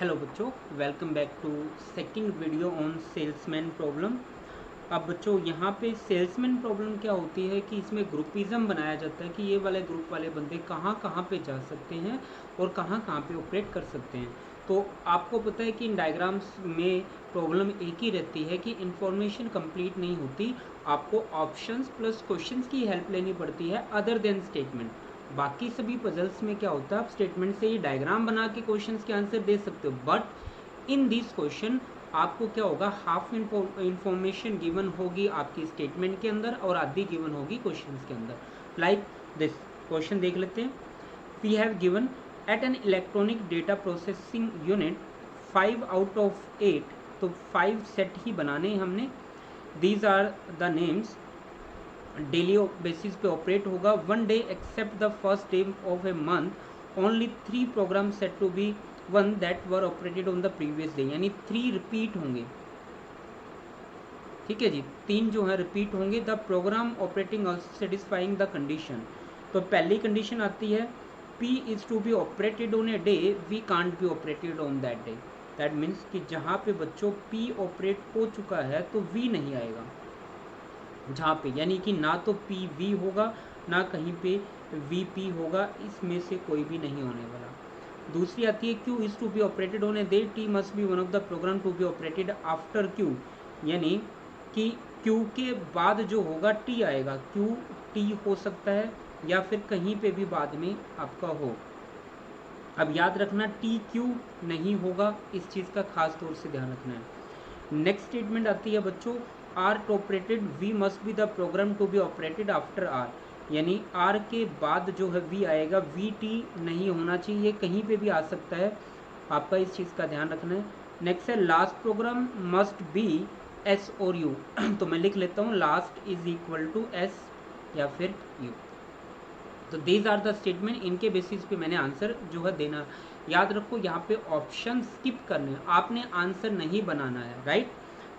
Hello बच्चों, welcome back to second video on salesman problem. अब बच्चों यहाँ पे सेल्समैन प्रॉब्लम क्या होती है कि इसमें ग्रुपिज्म बनाया जाता है कि ये वाले ग्रुप वाले बंदे कहाँ कहाँ पे जा सकते हैं और कहाँ कहाँ पे ऑपरेट कर सकते हैं। तो आपको पता है कि इन डायग्राम्स में प्रॉब्लम एक ही रहती है कि इन्फॉर्मेशन कंप्लीट नहीं होती, आपको ऑप्शंस प्लस क्वेश्चंस की हेल्प लेनी पड़ती है अदर देन स्टेटमेंट। बाकी सभी पजल्स में क्या होता है, आप स्टेटमेंट से ही डायग्राम बना के क्वेश्चंस के आंसर दे सकते हो, बट इन दिस क्वेश्चन आपको क्या होगा, हाफ इंफॉर्मेशन गिवन होगी आपकी स्टेटमेंट के अंदर और आधी गिवन होगी क्वेश्चंस के अंदर। लाइक दिस क्वेश्चन देख लेते हैं। We have given at an electronic data processing unit 5 out of 8, तो 5 सेट ही बनाने हैं हमने। These are the names, daily basis पे ऑपरेट होगा। One day except the first day of a month only 3 program set to be one that were operated on the previous day, यानी 3 repeat होंगे। ठीक है जी, 3 जो है रिपीट होंगे। The program operating also satisfying the condition. तो पहली condition आती है P is to be operated on a day we can't be operated on that day. That means कि जहाँ पे बच्चों P ऑपरेट हो चुका है तो V नहीं आएगा जहाँ पे, यानी कि ना तो पी वी होगा ना कहीं पे वी पी होगा, इसमें से कोई भी नहीं होने वाला। दूसरी आती है Q is to be operated on a day T must be one of the program to be operated after Q, यानी कि क्यू के बाद जो होगा टी आएगा। क्यू टी हो सकता है या फिर कहीं पे भी बाद में आपका हो। अब याद रखना टी क्यू नहीं होगा, इस चीज़ का खास तौर से ध्यान रखना है। नेक्स्ट स्टेटमेंट आती है बच्चों R operated we must be the program to be operated after R, यानी आर के बाद जो है वी आएगा, वी टी नहीं होना चाहिए, कहीं पे भी आ सकता है, आपका इस चीज़ का ध्यान रखना है। नेक्स्ट है last program must be S और यू तो मैं लिख लेता हूँ last is equal to S या फिर यू। तो दीज आर द स्टेटमेंट, इनके बेसिस पे मैंने आंसर जो है देना। याद रखो यहाँ पे ऑप्शन स्किप करने हैं, आपने आंसर नहीं बनाना है, राइट।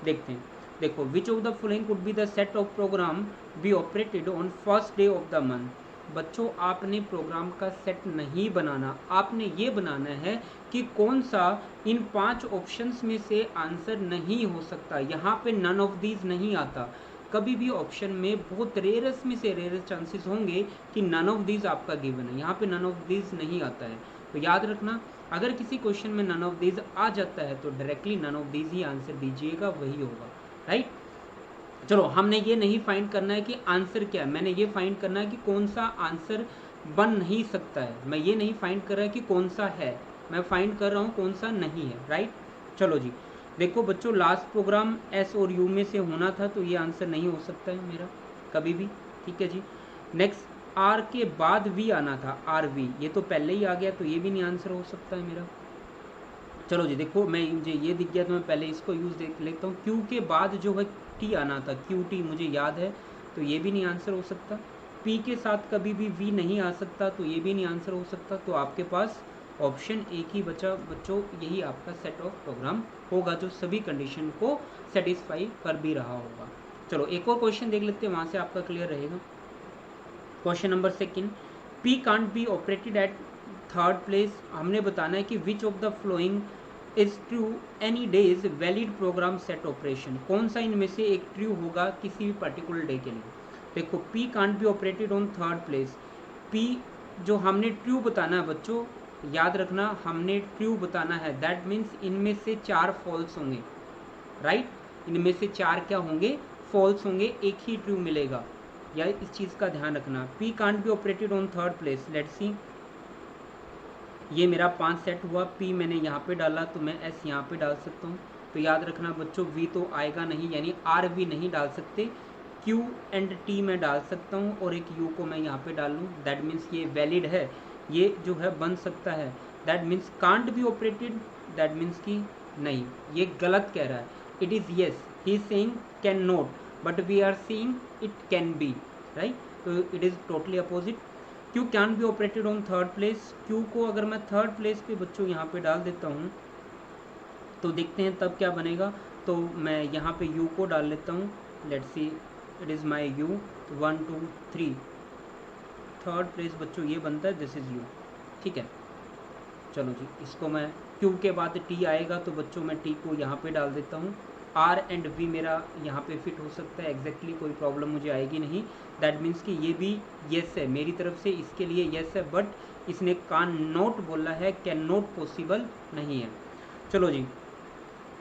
देखते हैं, देखो which of the following could be the set of program be operated on first day of the month. बच्चों आपने प्रोग्राम का सेट नहीं बनाना, आपने ये बनाना है कि कौन सा इन 5 ऑप्शंस में से आंसर नहीं हो सकता। यहाँ पे नन ऑफ दीज नहीं आता, कभी भी ऑप्शन में बहुत रेयरस में से रेयरस चांसेस होंगे कि नन ऑफ दीज आपका गिवन है, यहाँ पे नन ऑफ दीज नहीं आता है। तो याद रखना अगर किसी क्वेश्चन में नन ऑफ दीज आ जाता है तो डायरेक्टली नन ऑफ दीज ही आंसर दीजिएगा, वही होगा, राइट। चलो हमने ये नहीं फाइंड करना है कि आंसर क्या है, मैंने ये फाइंड करना है कि कौन सा आंसर बन नहीं सकता है। मैं ये नहीं फाइंड कर रहा कि कौन सा है, मैं फाइंड कर रहा हूँ कौन सा नहीं है, राइट। चलो जी, देखो बच्चों लास्ट प्रोग्राम एस और यू में से होना था तो ये आंसर नहीं हो सकता है मेरा कभी भी, ठीक है जी। नेक्स्ट आर के बाद वी आना था, आर वी, ये तो पहले ही आ गया तो ये भी नहीं आंसर हो सकता है मेरा। चलो जी देखो, मैं मुझे ये दिख गया तो मैं पहले इसको यूज़ देख लेता हूँ। क्यू के बाद जो है टी आना था, क्यू टी मुझे याद है, तो ये भी नहीं आंसर हो सकता। पी के साथ कभी भी वी नहीं आ सकता तो ये भी नहीं आंसर हो सकता। तो आपके पास ऑप्शन एक ही बचा बच्चों, यही आपका सेट ऑफ प्रोग्राम होगा जो सभी कंडीशन को सेटिस्फाई कर भी रहा होगा। चलो एक और क्वेश्चन देख लेते हैं, वहाँ से आपका क्लियर रहेगा। Question number second, P can't be operated at third place. हमने बताना है कि which of the following is true any day is valid program set operation, कौन सा इनमें से एक ट्रू होगा किसी भी पर्टिकुलर डे के लिए। देखो P can't be operated on third place, P जो हमने ट्रू बताना है बच्चों, याद रखना हमने ट्रू बताना है, दैट मीन्स इनमें से 4 फॉल्स होंगे, राइट। इनमें से 4 क्या होंगे, फॉल्स होंगे, एक ही ट्रू मिलेगा, या इस चीज़ का ध्यान रखना। P can't be operated on third place, let's see, ये मेरा 5 सेट हुआ, पी मैंने यहाँ पे डाला तो मैं एस यहाँ पे डाल सकता हूँ। तो याद रखना बच्चों वी तो आएगा नहीं, यानी आर भी नहीं डाल सकते, क्यू एंड टी मैं डाल सकता हूँ और एक यू को मैं यहाँ पे डाल लूँ, दैट मीन्स ये वैलिड है, ये जो है बन सकता है। That means can't be operated, that means कि नहीं, ये गलत कह रहा है। It is yes, he is saying can not, but we are saying it can be, right. तो it is totally opposite. Q can be operated on third place, Q को अगर मैं थर्ड प्लेस पे बच्चों यहाँ पे डाल देता हूँ तो देखते हैं तब क्या बनेगा। तो मैं यहाँ पे यू को डाल लेता हूँ, let's see it is my you, 1 2 3, third place बच्चों ये बनता है, दिस इज़ यू, ठीक है। चलो जी, इसको मैं Q के बाद T आएगा तो बच्चों मैं T को यहाँ पे डाल देता हूँ। R एंड V मेरा यहाँ पे फिट हो सकता है एग्जैक्टली, कोई प्रॉब्लम मुझे आएगी नहीं। दैट मीन्स कि ये भी येस है मेरी तरफ से, इसके लिए येस है, बट इसने कान नॉट बोला है, कैन नॉट पॉसिबल नहीं है। चलो जी,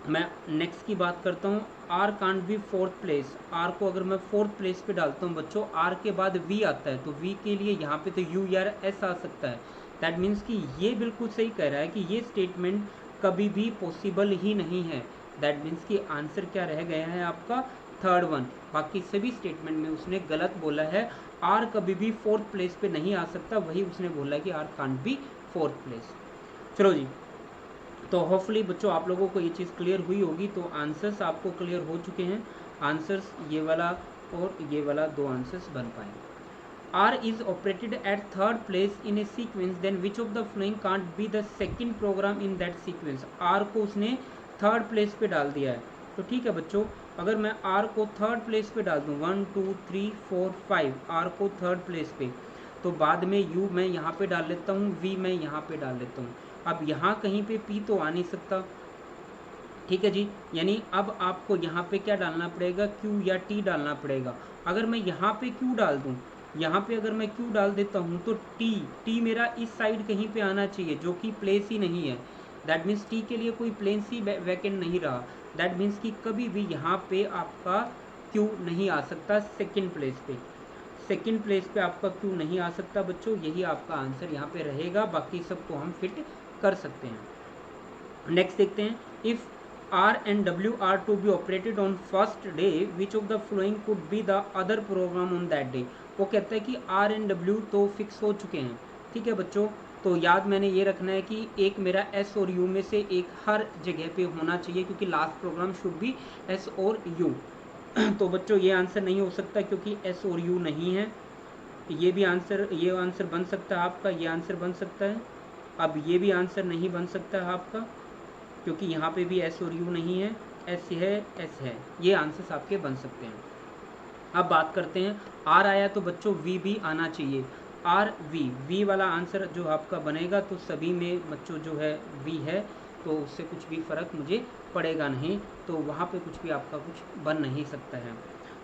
मैं नेक्स्ट की बात करता हूँ। R can't be fourth place, R को अगर मैं फोर्थ प्लेस पे डालता हूँ बच्चों, आर के बाद वी आता है, तो वी के लिए यहाँ पे तो यू या एस आ सकता है। दैट मीन्स कि ये बिल्कुल सही कह रहा है कि ये स्टेटमेंट कभी भी पॉसिबल ही नहीं है। दैट मीन्स कि आंसर क्या रह गया है आपका, थर्ड वन। बाकी सभी स्टेटमेंट में उसने गलत बोला है, आर कभी भी फोर्थ प्लेस पे नहीं आ सकता, वही उसने बोला है कि R can't be fourth place. चलो जी, तो होपफुली बच्चों आप लोगों को ये चीज़ क्लियर हुई होगी। तो आंसर्स आपको क्लियर हो चुके हैं। आंसर्स ये वाला और ये वाला दो आंसर्स बन पाए। R is operated at third place in a sequence, then which of the following can't be the second program in that sequence? R को उसने थर्ड प्लेस पे डाल दिया है। तो ठीक है बच्चों, अगर मैं R को थर्ड प्लेस पे डाल दूँ 1 2 3 4 5, R को थर्ड प्लेस पे, तो बाद में U मैं यहाँ पे डाल लेता हूँ, V मैं यहाँ पे डाल लेता हूँ। अब यहाँ कहीं पे P तो आ नहीं सकता, ठीक है जी, यानी अब आपको यहाँ पे क्या डालना पड़ेगा, Q या T डालना पड़ेगा। अगर मैं यहाँ पे Q डाल दूँ, यहाँ पे अगर मैं Q डाल देता हूँ तो T मेरा इस साइड कहीं पे आना चाहिए, जो कि प्लेस ही नहीं है। दैट मीन्स T के लिए कोई प्लेस ही वैकेंट नहीं रहा। दैट मीन्स कि कभी भी यहाँ पे आपका Q नहीं आ सकता सेकेंड प्लेस पे, सेकेंड प्लेस पे आपका Q नहीं आ सकता बच्चों। यही आपका आंसर यहाँ पे रहेगा, बाकी सबको हम फिट कर सकते हैं। नेक्स्ट देखते हैं, if R and W are to be operated on first day, which of the following could be the other program on that day? वो कहता है कि R and W तो फिक्स हो चुके हैं, ठीक है बच्चों। तो याद मैंने ये रखना है कि एक मेरा S और U में से एक हर जगह पे होना चाहिए, क्योंकि last programme should be S और U। तो बच्चों ये आंसर नहीं हो सकता क्योंकि S और U नहीं है। ये भी आंसर, ये आंसर बन सकता है आपका, ये आंसर बन सकता है। अब ये भी आंसर नहीं बन सकता है आपका, क्योंकि यहाँ पे भी एस और यू नहीं है, एस है एस है। ये आंसर्स आपके बन सकते हैं। अब बात करते हैं, आर आया तो बच्चों वी भी आना चाहिए। आर वी वाला आंसर जो आपका बनेगा, तो सभी में बच्चों जो है वी है, तो उससे कुछ भी फ़र्क मुझे पड़ेगा नहीं, तो वहाँ पे कुछ भी आपका कुछ बन नहीं सकता है।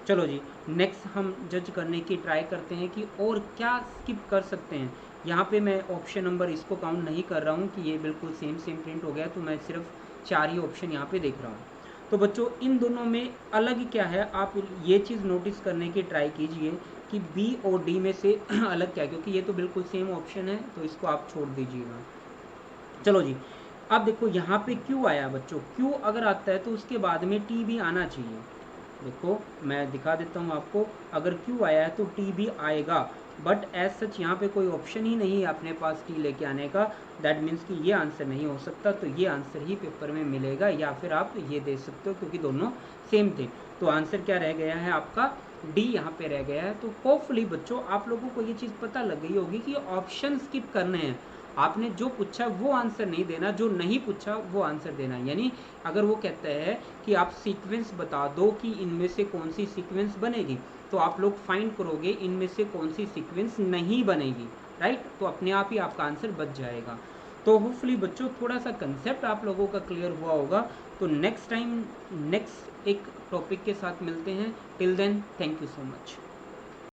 चलो जी, नेक्स्ट हम जज करने की ट्राई करते हैं कि और क्या स्किप कर सकते हैं। यहाँ पे मैं ऑप्शन नंबर इसको काउंट नहीं कर रहा हूँ कि ये बिल्कुल सेम प्रिंट हो गया, तो मैं सिर्फ 4 ही ऑप्शन यहाँ पे देख रहा हूँ। तो बच्चों इन दोनों में अलग क्या है, आप ये चीज़ नोटिस करने की ट्राई कीजिए कि बी और डी में से अलग क्या है, क्योंकि ये तो बिल्कुल सेम ऑप्शन है, तो इसको आप छोड़ दीजिएगा। चलो जी, अब देखो यहाँ पे क्यू आया बच्चों, क्यू अगर आता है तो उसके बाद में टी भी आना चाहिए। देखो मैं दिखा देता हूँ आपको, अगर क्यू आया है तो टी भी आएगा, बट एज सच यहाँ पे कोई ऑप्शन ही नहीं है अपने पास टी लेके आने का। दैट मीन्स कि ये आंसर नहीं हो सकता, तो ये आंसर ही पेपर में मिलेगा, या फिर आप ये दे सकते हो क्योंकि दोनों सेम थे। तो आंसर क्या रह गया है आपका, डी यहाँ पे रह गया है। तो होपफुली बच्चों आप लोगों को ये चीज़ पता लग गई होगी कि ऑप्शन स्किप करने हैं। आपने जो पूछा वो आंसर नहीं देना, जो नहीं पूछा वो आंसर देना। यानी अगर वो कहता है कि आप सीक्वेंस बता दो कि इनमें से कौन सी सीक्वेंस बनेगी, तो आप लोग फाइंड करोगे इनमें से कौन सी सीक्वेंस नहीं बनेगी, राइट। तो अपने आप ही आपका आंसर बच जाएगा। तो होपफुली बच्चों थोड़ा सा कंसेप्ट आप लोगों का क्लियर हुआ होगा। तो नेक्स्ट टाइम नेक्स्ट एक टॉपिक के साथ मिलते हैं। Till then thank you so much.